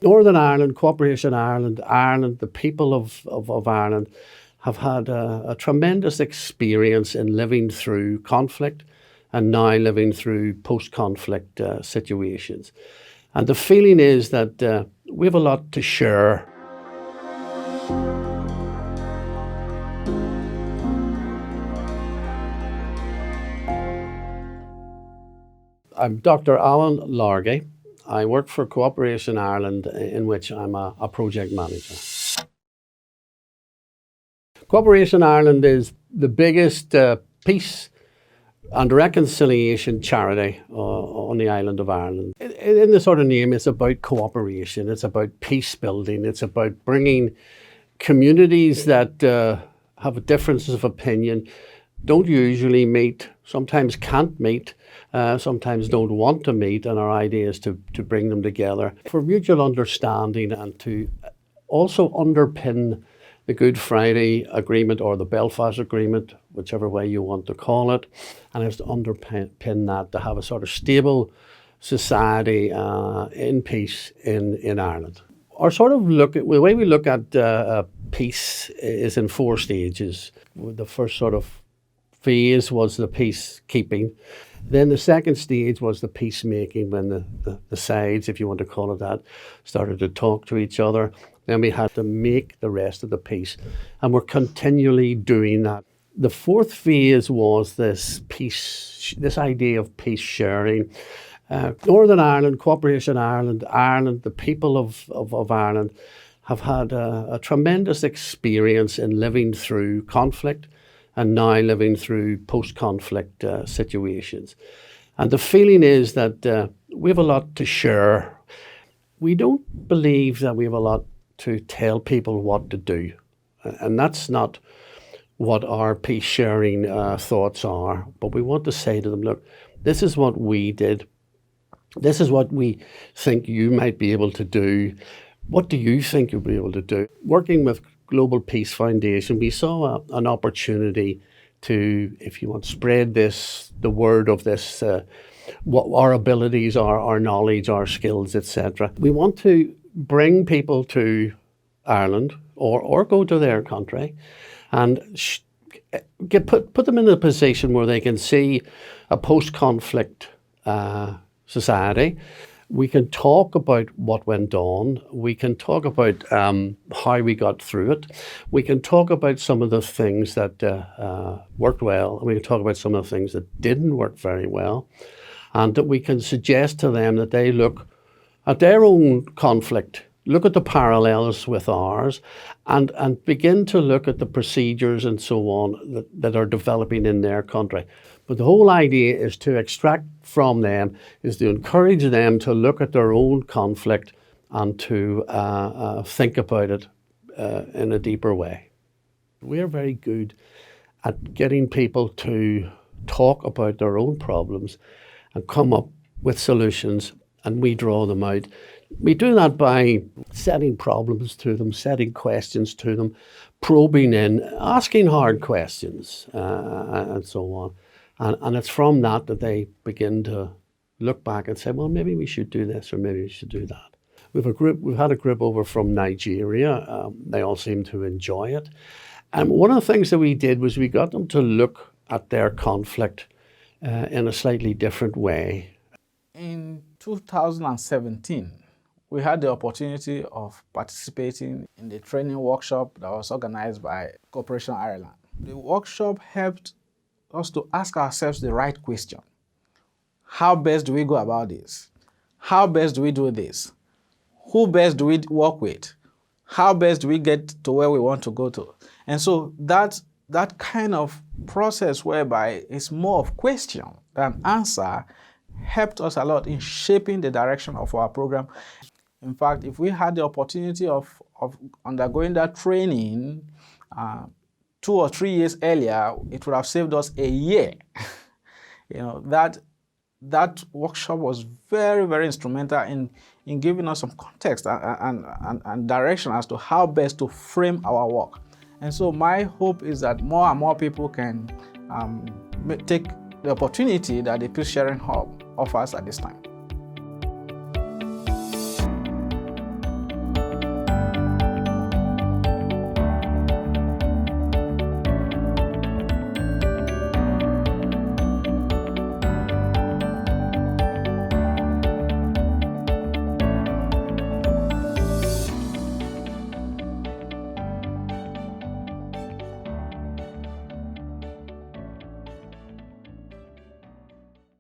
Northern Ireland, Cooperation Ireland, the people of Ireland have had a tremendous experience in living through conflict and now living through post-conflict situations. And the feeling is that we have a lot to share. I'm Dr. Alan Largey. I work for Cooperation Ireland, in which I'm a project manager. Cooperation Ireland is the biggest peace and reconciliation charity on the island of Ireland. In the sort of name, it's about cooperation, it's about peace building, it's about bringing communities that have differences of opinion, don't usually meet, sometimes can't meet, sometimes don't want to meet, and our idea is to bring them together for mutual understanding and to also underpin the Good Friday Agreement or the Belfast Agreement, whichever way you want to call it, and it's to underpin that to have a sort of stable society in peace in Ireland. Our sort of the way we look at peace is in 4 stages. The first sort of phase was the peacekeeping. Then the second stage was the peacemaking, when the sides, if you want to call it that, started to talk to each other. Then we had to make the rest of the peace, and we're continually doing that. The 4th phase was this idea of peace sharing. Northern Ireland, Cooperation Ireland, the people of Ireland have had a tremendous experience in living through conflict and now living through post-conflict situations. And the feeling is that we have a lot to share. We don't believe that we have a lot to tell people what to do. And that's not what our peace sharing thoughts are. But we want to say to them, look, this is what we did. This is what we think you might be able to do. What do you think you'll be able to do? Working with Global Peace Foundation, we saw an opportunity to, if you want, spread the word of this, what our abilities are, our knowledge, our skills, etc. We want to bring people to Ireland or go to their country and put them in a position where they can see a post-conflict society. We can talk about what went on. We can talk about how we got through it. We can talk about some of the things that worked well. We can talk about some of the things that didn't work very well. And that we can suggest to them that they look at their own conflict, look at the parallels with ours, and begin to look at the procedures and so on that are developing in their country. But the whole idea is to extract from them, is to encourage them to look at their own conflict and to think about it in a deeper way. We're very good at getting people to talk about their own problems and come up with solutions, and we draw them out. We do that by setting problems to them, setting questions to them, probing in, asking hard questions, and so on. And it's from that they begin to look back and say, well, maybe we should do this or maybe we should do that. We've had a group over from Nigeria. They all seem to enjoy it. And one of the things that we did was we got them to look at their conflict in a slightly different way. In 2017, we had the opportunity of participating in the training workshop that was organized by Cooperation Ireland. The workshop helped us to ask ourselves the right question. How best do we go about this? How best do we do this? Who best do we work with? How best do we get to where we want to go to? And so that kind of process whereby it's more of question than answer helped us a lot in shaping the direction of our program. In fact, if we had the opportunity of undergoing that training 2 or 3 years earlier, it would have saved us a year. That workshop was very, very instrumental in giving us some context and direction as to how best to frame our work. And so my hope is that more and more people can take the opportunity that the Peacesharing Hub offers at this time.